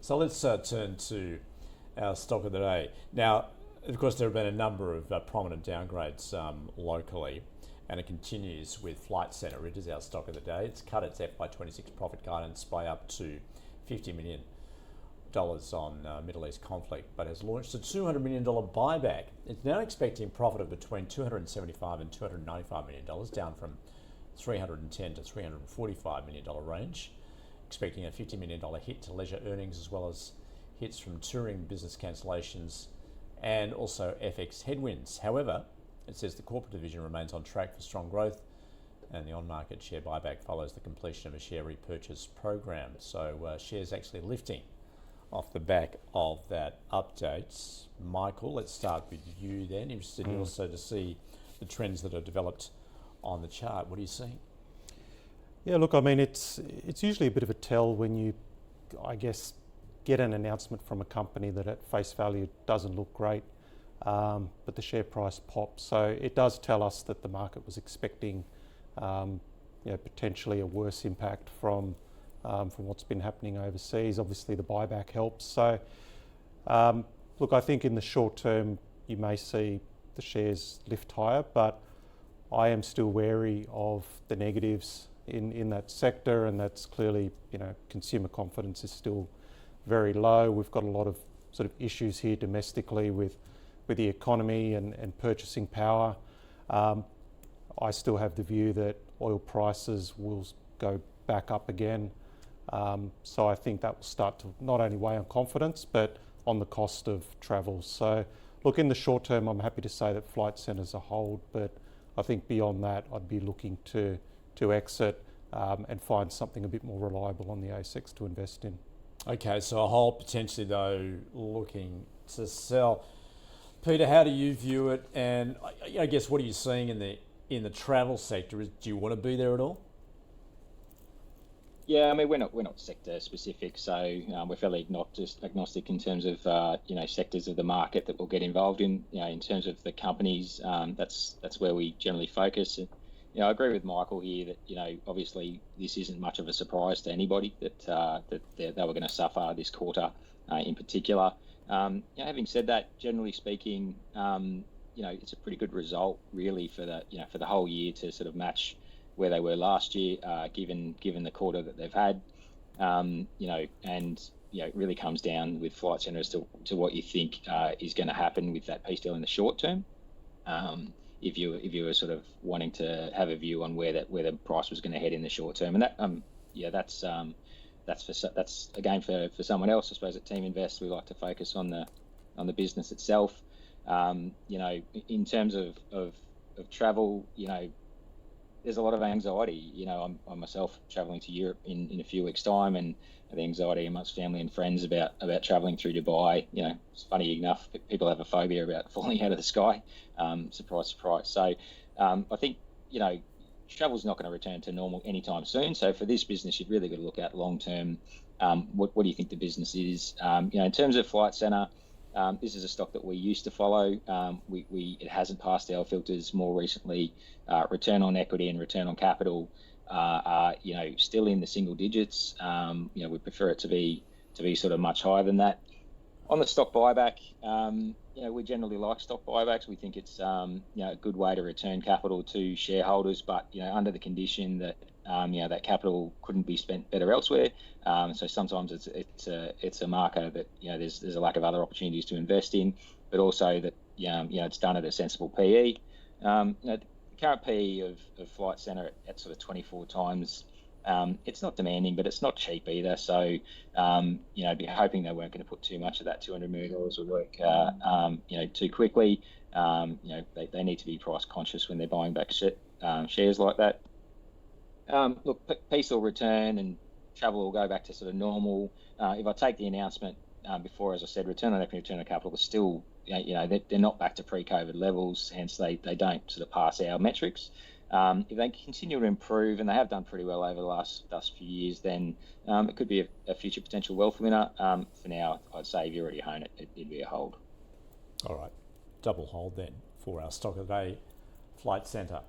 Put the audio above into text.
So let's turn to our stock of the day. Now, of course, there have been a number of prominent downgrades locally, and it continues with Flight Centre. It is our stock of the day. It's cut its FY26 profit guidance by up to $50 million on Middle East conflict, but has launched a $200 million buyback. It's now expecting profit of between $275 and $295 million, down from $310 to $345 million range, expecting a $50 million hit to leisure earnings, as well as hits from touring business cancellations and also FX headwinds. However, it says the corporate division remains on track for strong growth, and the on-market share buyback follows the completion of a share repurchase program. So shares actually lifting off the back of that update. Michael, let's start with you then. Interested also to see the trends that are developed on the chart. What are you seeing? Yeah, look, I mean, it's usually a bit of a tell when you, I guess, get an announcement from a company that at face value doesn't look great, but the share price pops. So it does tell us that the market was expecting potentially a worse impact from what's been happening overseas. Obviously, the buyback helps. So, look, I think in the short term, you may see the shares lift higher, but I am still wary of the negatives in that sector, and that's clearly, consumer confidence is still very low. We've got a lot of sort of issues here domestically with the economy and purchasing power. I still have the view that oil prices will go back up again. So I think that will start to not only weigh on confidence, but on the cost of travel. So look, in the short term, I'm happy to say that Flight Centre's a hold, but I think beyond that, I'd be looking to exit and find something a bit more reliable on the ASX to invest in. Okay, so a hold potentially though, looking to sell. Peter, how do you view it? And I guess what are you seeing in the travel sector? Do you want to be there at all? Yeah, I mean, we're not sector specific, so we're fairly agnostic in terms of sectors of the market that we'll get involved in. In terms of the companies, that's where we generally focus. I agree with Michael here that obviously this isn't much of a surprise to anybody that they were going to suffer this quarter in particular. Having said that, generally speaking, it's a pretty good result really for the whole year to sort of match where they were last year, given the quarter that they've had, and it really comes down with Flight Centre as to what you think is going to happen with that piece deal in the short term. If you were sort of wanting to have a view on where the price was going to head in the short term, and that's again for someone else. I suppose at Teaminvest we like to focus on the business itself. In terms of travel, there's a lot of anxiety. I'm myself travelling to Europe in a few weeks' time, and the anxiety amongst family and friends about travelling through Dubai. It's funny enough, people have a phobia about falling out of the sky. Surprise, surprise. So I think, travel's not going to return to normal anytime soon. So for this business, you've really got to look at long term. What do you think the business is? In terms of Flight Centre, this is a stock that we used to follow. It hasn't passed our filters more recently. Return on equity and return on capital are still in the single digits. We prefer it to be sort of much higher than that. On the stock buyback, we generally like stock buybacks. We think it's a good way to return capital to shareholders, but under the condition that that capital couldn't be spent better elsewhere. So sometimes it's a marker that there's a lack of other opportunities to invest in, but also that it's done at a sensible PE. The current PE of Flight Centre at sort of 24 times. It's not demanding, but it's not cheap either. So, be hoping they weren't going to put too much of that $200 million of work, too quickly. They need to be price conscious when they're buying back shares like that. Look, peace will return and travel will go back to sort of normal. If I take the announcement before, as I said, return on equity, return on capital is still, they're not back to pre-COVID levels. Hence, they don't sort of pass our metrics. If they continue to improve, and they have done pretty well over the last few years, then it could be a future potential wealth winner. For now, I'd say if you already own it, it'd be a hold. All right, double hold then for our stock of the day, Flight Centre.